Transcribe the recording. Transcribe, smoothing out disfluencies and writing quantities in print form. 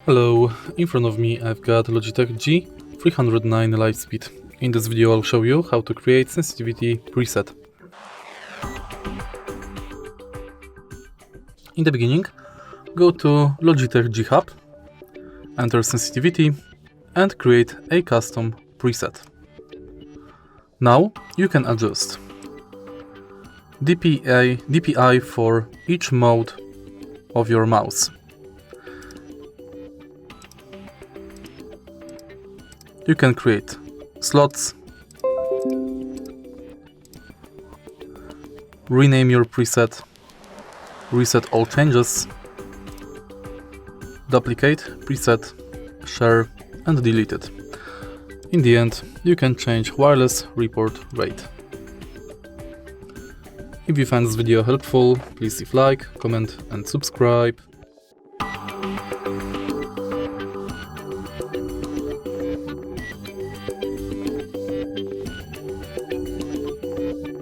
Hello, in front of me I've got Logitech G309 LIGHTSPEED. In this video I'll show you how to create sensitivity preset. In the beginning, go to Logitech G Hub, enter sensitivity and create a custom preset. Now you can adjust DPI for each mode of your mouse. You can create slots, rename your preset, reset all changes, duplicate preset, share and delete it. In the end, you can change wireless report rate. If you find this video helpful, please leave like, comment and subscribe.